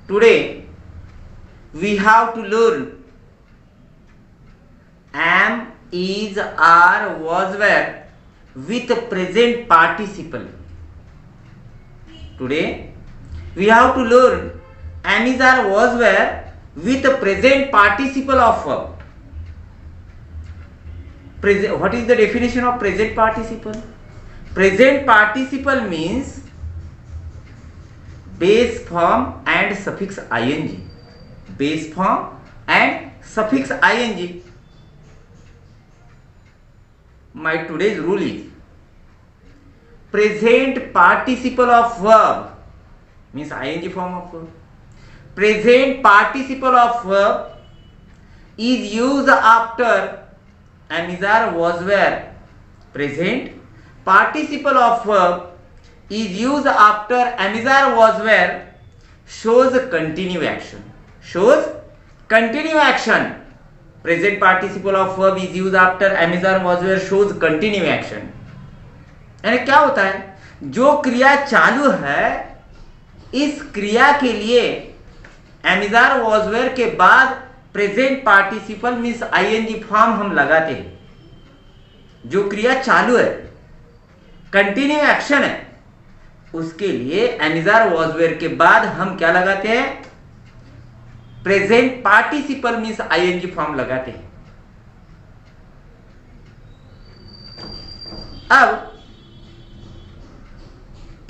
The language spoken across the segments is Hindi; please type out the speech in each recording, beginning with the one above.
Today we have to learn am, is, are, was, were with present participle. Today we have to learn am, is, are, was, were with present participle of verb. What is the definition of present participle? Present participle means base form and suffix ing. Base form and suffix ing. My today's rule is present participle of verb means ing form of verb. Present participle of verb is used after am, is, are, was, were. Present participle of verb is used after am, is, are, was, were shows continue action. Shows continue action. Present participle of verb is used after am, is, are, was, were shows continue action. यानी क्या होता है, जो क्रिया चालू है इस क्रिया के लिए am, is, are, was, were के बाद present participle means ing form हम लगाते हैं। जो क्रिया चालू है, कंटिन्यू एक्शन है, उसके लिए am, is, are, was, were के बाद हम क्या लगाते हैं, present participle means ing form लगाते हैं। अब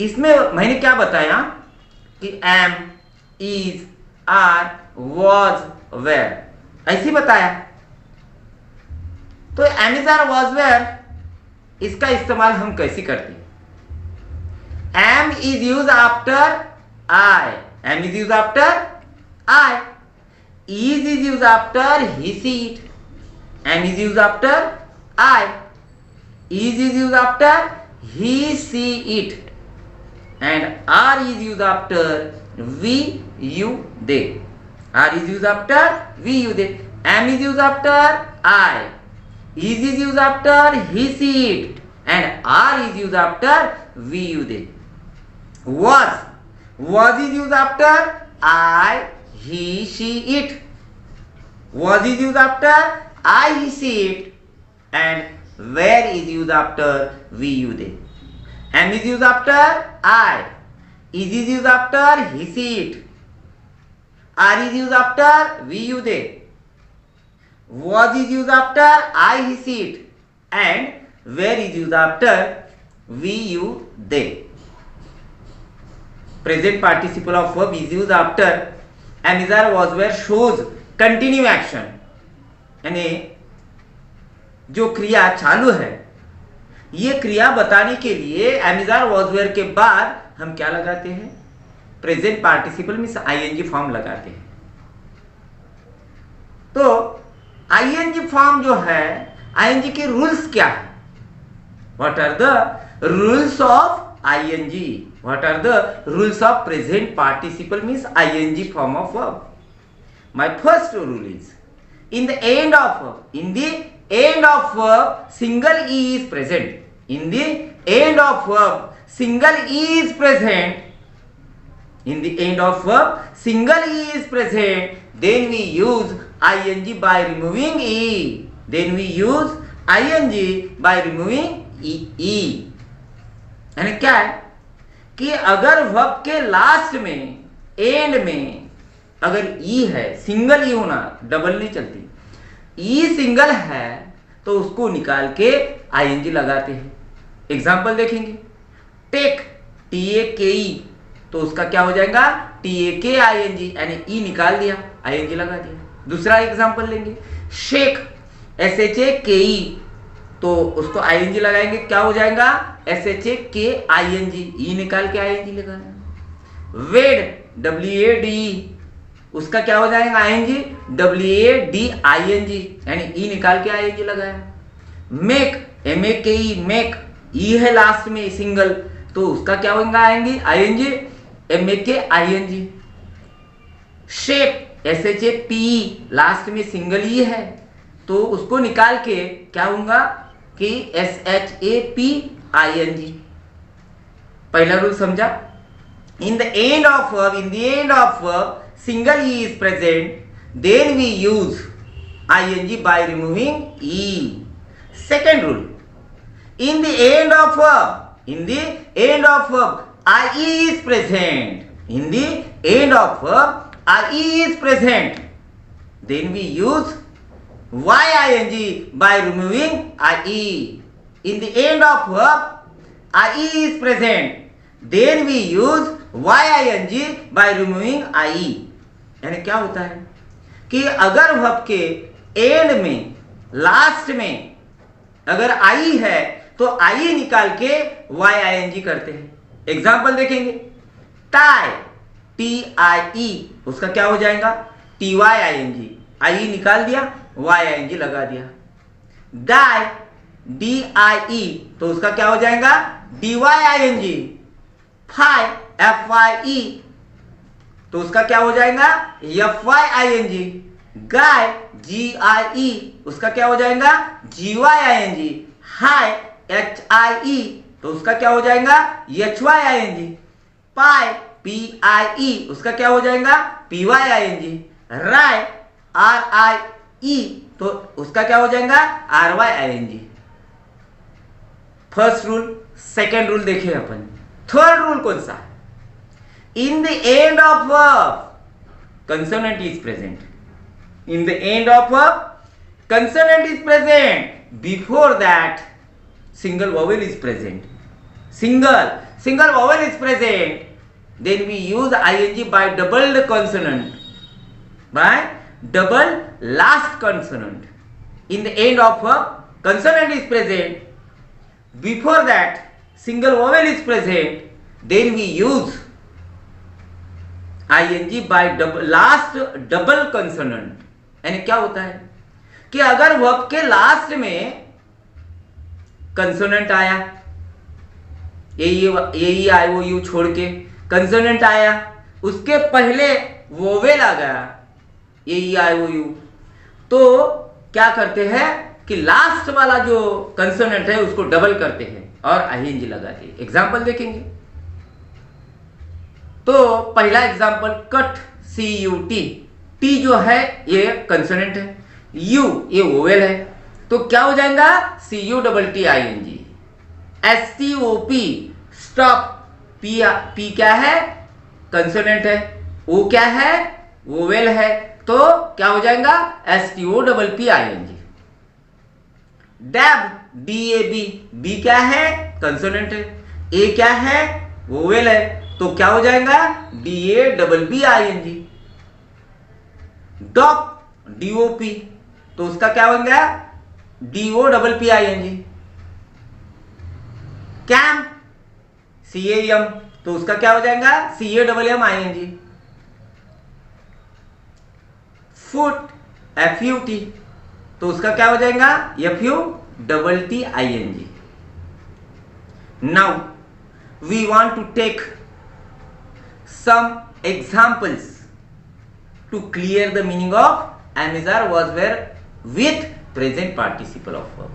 इसमें मैंने क्या बताया कि am, is, are, was, were ऐसी बताया। तो am, is, are, was, were इसका इस्तेमाल हम कैसे करते हैं? am is used after I. am is used after I. is used after he, she, it. am is used after I. is used after he, she, it. And are is used after we, you, they. Are is used after we, you, they. Am is used after I. Is used after he, she, it. And are is used after we, you, they. Was is used after I, he, she, it. Was is used after I, he, she, it. And where is used after we, you, they. Am is used after I. Is used after he, she, it. Are is used after we, you, they. Was is used after I, he, she, it. And where is used after we, you, they. Present participle of verb is used after am, is, are, was, were shows continue action. यानी जो क्रिया चालू है, ये क्रिया बताने के लिए am, is, are, was, were के बाद हम क्या लगाते हैं, present participle means ing form लगाते हैं। तो ing फॉर्म जो है, ing के रूल्स क्या है? What are the rules of ing? What are the rules of present participle means ing form of verb? My first rule is in the end of verb single e is present. In the end of verb single e is present. In the end of verb single e is present. Then we use ing by removing e. Then we use ing by removing e. यानी क्या है कि अगर वर्ब के लास्ट में, एंड में अगर ई है, सिंगल ई होना, डबल नहीं चलती, ई सिंगल है तो उसको निकाल के आईएनजी लगाते हैं। एग्जांपल देखेंगे, टेक, TAKE, तो उसका क्या हो जाएगा, TAK आईएनजी, यानी ई निकाल दिया, आईएनजी लगा दिया। दूसरा एग्जांपल लेंगे, शेक, SHAKE, तो उसको आईएनजी लगाएंगे, क्या हो जाएगा, SHAKING, ई निकाल के आईएनजी लगाना। वेड, WADE, उसका क्या हो जाएगा, आईएनजी, WADING, यानी ई निकाल के आईएनजी लगाया। मेक, MAKE, मेक, ई है लास्ट में सिंगल, तो उसका क्या होगा, आएंगे ING, MAKING। Shape, SHAPE, last में सिंगल ई है, तो उसको निकाल के क्या होगा कि SHAPING। पहला रूल समझा? In the end of verb single e is present, then we use ing by removing e. Second rule, in the end of verb, ie is present. In the end of verb, ie is present. Then we use ing by removing ie. In the end of verb, ie is present. Then we use ing by removing ie. यानी क्या होता है कि अगर वर्ब के एंड में, लास्ट में अगर आई है तो आई निकाल के ing करते हैं. एग्जाम्पल देखेंगे. टाई, TIE, उसका क्या हो जाएगा? TYING. आई निकाल दिया, ing लगा दिया. डाई, DIE, तो उसका क्या हो जाएगा? DYING. फाई, FYE, तो उसका क्या हो जाएगा? FYING. गाय, GIE, उसका क्या हो जाएगा? GYING. हाई, HIE, तो उसका क्या हो जाएगा? HYING. पाई, PIE, उसका क्या हो जाएगा? PYING. राय, RIE, तो उसका क्या हो जाएगा? RYING. First rule. Second rule देखिए अपन. थर्ड रूल कौन सा? In the end of verb consonant is present. In the end of verb consonant is present. Before that single vowel is present. Single vowel is present. Then we use ing by doubled consonant, by double last consonant. In the end of verb, consonant is present. Before that, single vowel is present. Then we use ing by last double consonant. यानी क्या होता है कि अगर verb के लास्ट में कंसोनेंट आया, ए आई ओ यू छोड़ के कंसोनेंट आया, उसके पहले वोवेल आ गया, ए आई ओ यू, तो क्या करते हैं कि लास्ट वाला जो कंसोनेंट है उसको डबल करते हैं और आईएनजी लगाते हैं. एग्जाम्पल देखेंगे. तो पहला एग्जाम्पल कट, CUT. टी जो है ये कंसोनेंट है, यू ये वोवेल है, तो क्या हो जाएगा? CUTTING. STOP stop. पी क्या है? कंसोनेंट है. ओ क्या है? वोवेल है, तो क्या हो जाएगा? STOPPING. Dab, DAB. बी क्या है? कंसोनेंट है. ए क्या है? वोवेल है, तो क्या हो जाएगा? DABBING. डॉप, DOP, तो उसका क्या हो गया? DOPPING. कैम्प, CAM, तो उसका क्या हो जाएगा? CAMMING. फुट, FUT, तो उसका क्या हो जाएगा? FUTTING. Now we want to take some examples to clear the meaning of am is are was were with present participle of verb.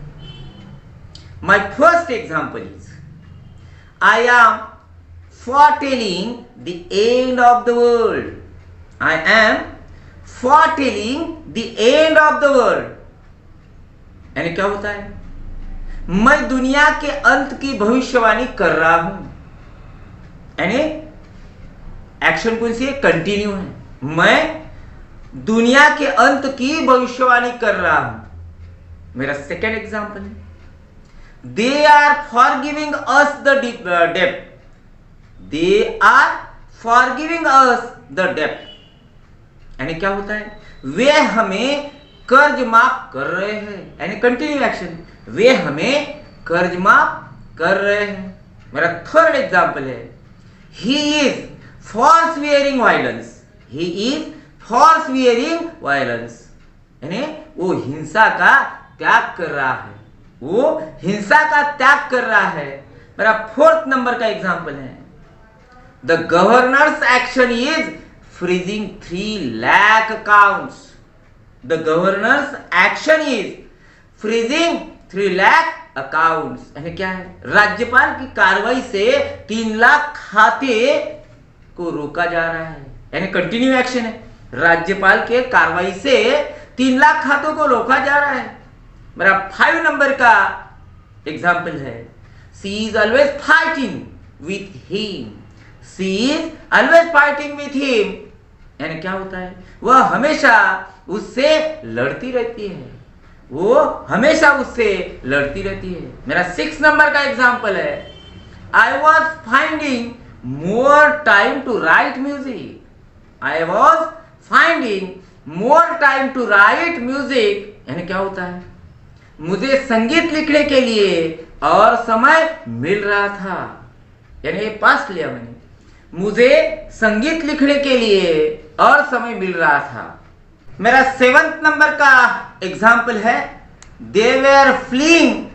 My first example is, I am foretelling the end of the world. I am foretelling the end of the world. यानी क्या होता है? मैं दुनिया के अंत की भविष्यवाणी कर रहा हूं. यानी एक्शन कौन सी है? कंटिन्यू है. मैं दुनिया के अंत की भविष्यवाणी कर रहा हूं. मेरा सेकेंड एग्जांपल है, they are forgiving us the debt. They are forgiving us the debt. यानी क्या होता है? वे हमें कर्ज माफ कर रहे हैं. यानी कंटिन्यू एक्शन. वे हमें कर्ज माफ कर रहे हैं. मेरा थर्ड एग्जांपल है, he is forswearing violence. He is forswearing violence. यानी वो हिंसा का त्याग कर रहा है. वो हिंसा का त्याग कर रहा है. मेरा फोर्थ नंबर का एग्जांपल है, the governors action is freezing 3 lakh accounts. The governors action is freezing 3 lakh accounts. यानी क्या है? राज्यपाल की कार्रवाई से 3 लाख खाते को रोका जा रहा है. यानी कंटिन्यू एक्शन है। राज्यपाल के कार्रवाई से 3 लाख खातों को रोका जा रहा है। मेरा 5 नंबर का एग्जाम्पल है, she is always fighting with him. She is always fighting with him यानी क्या होता है, वह हमेशा उससे लड़ती रहती है, वो हमेशा उससे लड़ती रहती है। मेरा 6 नंबर का एग्जाम्पल है, I was finding more time to write music. I was finding more time to write music यानी क्या होता है, मुझे संगीत लिखने के लिए और समय मिल रहा था। यानी पास्ट लिया मैंने, मुझे संगीत लिखने के लिए और समय मिल रहा था। मेरा 7 नंबर का एग्जाम्पल है, they were fleeing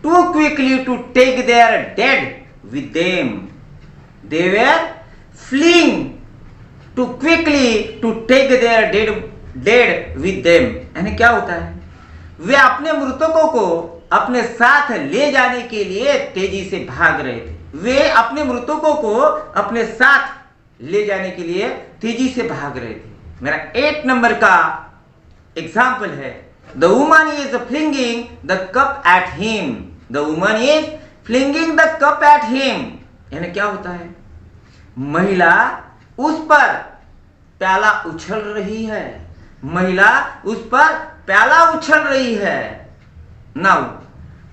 too quickly to take their dead with them. They were fleeing too quickly to take their dead with them यानी क्या होता है, वे अपने मृतकों को अपने साथ ले जाने के लिए तेजी से भाग रहे थे। वे अपने मृतकों को अपने साथ ले जाने के लिए तेजी से भाग रहे थे। मेरा 8 नंबर का एग्जाम्पल है, the woman is flinging the cup at him. The woman is flinging the cup at him यानी क्या होता है, महिला उस पर प्याला उछल रही है। महिला उस पर प्याला उछल रही है। Now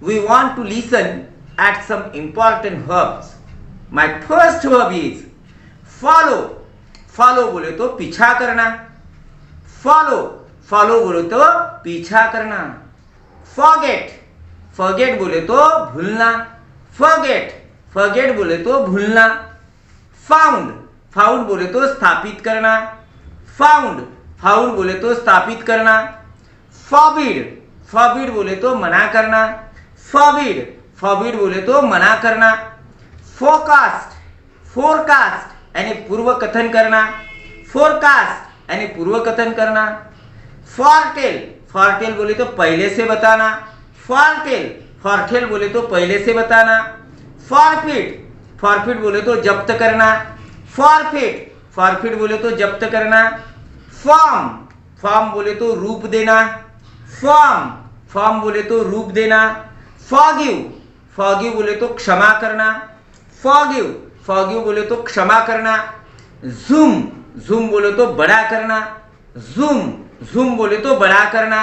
we want to listen at some important verbs. My first verb is follow. Follow बोले तो पीछा करना। Follow. Follow बोले तो पीछा करना। Forget. Forget बोले तो भूलना। Forget. Forget बोले तो भूलना। Found. Found बोले तो स्थापित करना। Found. Found बोले तो स्थापित करना। Forbid. Forbid बोले तो मना करना। Forbid. फॉरबिड बोले तो मना करना। फोरकास्ट, फोरकास्ट यानी पूर्व कथन करना। फोरकास्ट यानी पूर्व कथन करना। फॉरटेल, फॉरटेल बोले तो पहले से बताना। फॉरटेल, फॉरटेल बोले तो पहले से बताना। फॉरफिट, फॉरफिट बोले तो जब्त करना। फॉरफिट, फॉरफिट बोले तो जब्त करना। फॉर्म, फॉर्म बोले तो रूप देना। फॉर्म, फॉर्म बोले तो रूप देना। फॉरगिव, फॉरगिव बोले तो क्षमा करना। फॉरगिव, फॉरगिव बोले तो क्षमा करना। जूम, जूम बोले तो बड़ा करना। जूम, जूम बोले तो बड़ा करना।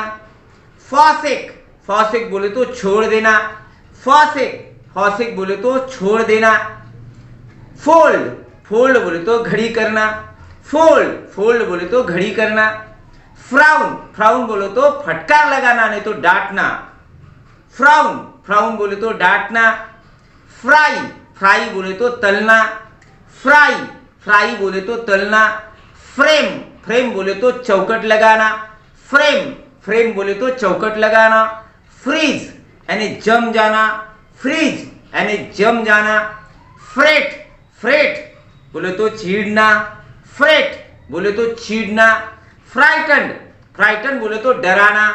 फॉसेक, फॉसेक बोले तो छोड़ देना। फॉसेक, फॉसेक बोले तो छोड़ देना। फोल्ड, फोल्ड बोले तो घड़ी करना। फोल्ड, फोल्ड बोले तो घड़ी करना। फ्राउन, फ्राउन बोले तो फटकार लगाना नहीं तो डांटना। फ्राउन, फ्राउन बोले तो डांटना। फ्राई, फ्राई बोले तो तलना। फ्राई, फ्राई बोले तो तलना। फ्रेम, फ्रेम बोले तो चौकट लगाना। फ्रेम, फ्रेम बोले तो चौकट लगाना। फ्रीज यानी जम जाना। फ्रीज यानी जम जाना। फ्रेट, फ्रेट बोले तो चीड़ना। फ्रेट बोले तो चीड़ना। फ्राइटन, फ्राइटन बोले तो डराना।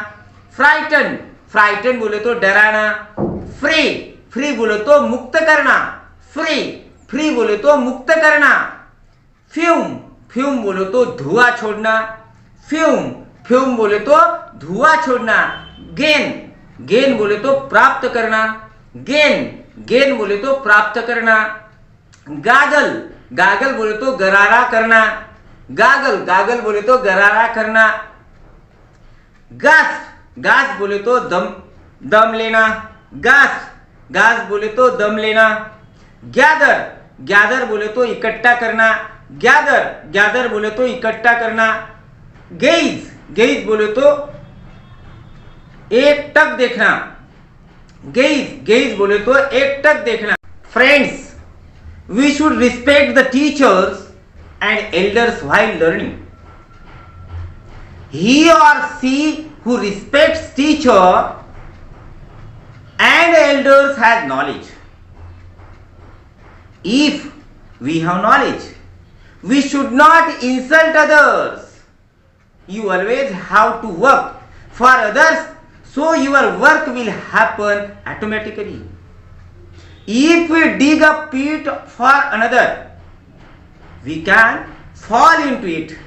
फ्राइटन, फ्राइटन बोले तो डराना। फ्री, फ्री बोले तो मुक्त करना। फ्री, फ्री बोले तो मुक्त करना। फ्यूम, फ्यूम बोले तो धुआं छोड़ना। फ्यूम, फ्यूम बोले तो धुआं छोड़ना। गेन, गेन बोले तो प्राप्त करना। गेन, गेन बोले तो प्राप्त करना। गागल, गागल बोले तो गरारा करना। गागल, गागल बोले तो गरारा करना। गास, गास बोले तो दम लेना। गास, गास बोले तो दम लेना। गैदर, गैदर बोले तो इकट्ठा करना। गैदर, गैदर बोले तो इकट्ठा करना। गेज, गेज बोले तो एक टक देखना। गेज, गेज बोले तो एक टक देखना। Friends, we should respect the teachers and elders while learning. He or she who respects teacher and elders has knowledge. If we have knowledge, we should not insult others. You always have to work for others, so your work will happen automatically. If we dig a pit for another, we can fall into it.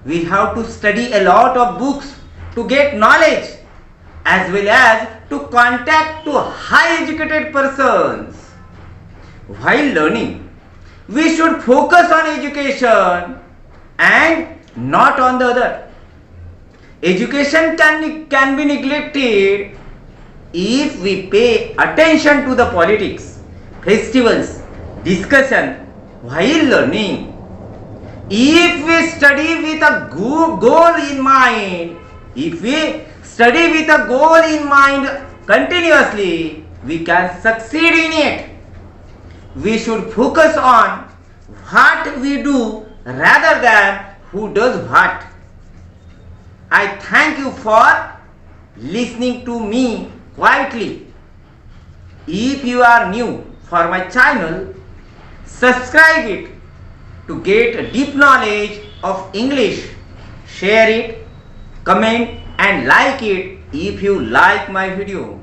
We have to study a lot of books to get knowledge as well as to contact to high educated persons. While learning, we should focus on education and not on the other. Education can be neglected if we pay attention to the politics, festivals, discussion while learning. If we study with a goal in mind, continuously, we can succeed in it. We should focus on what we do rather than who does what. I thank you for listening to me quietly. If you are new for my channel, subscribe it to get a deep knowledge of English. Share it, comment and like it if you like my video.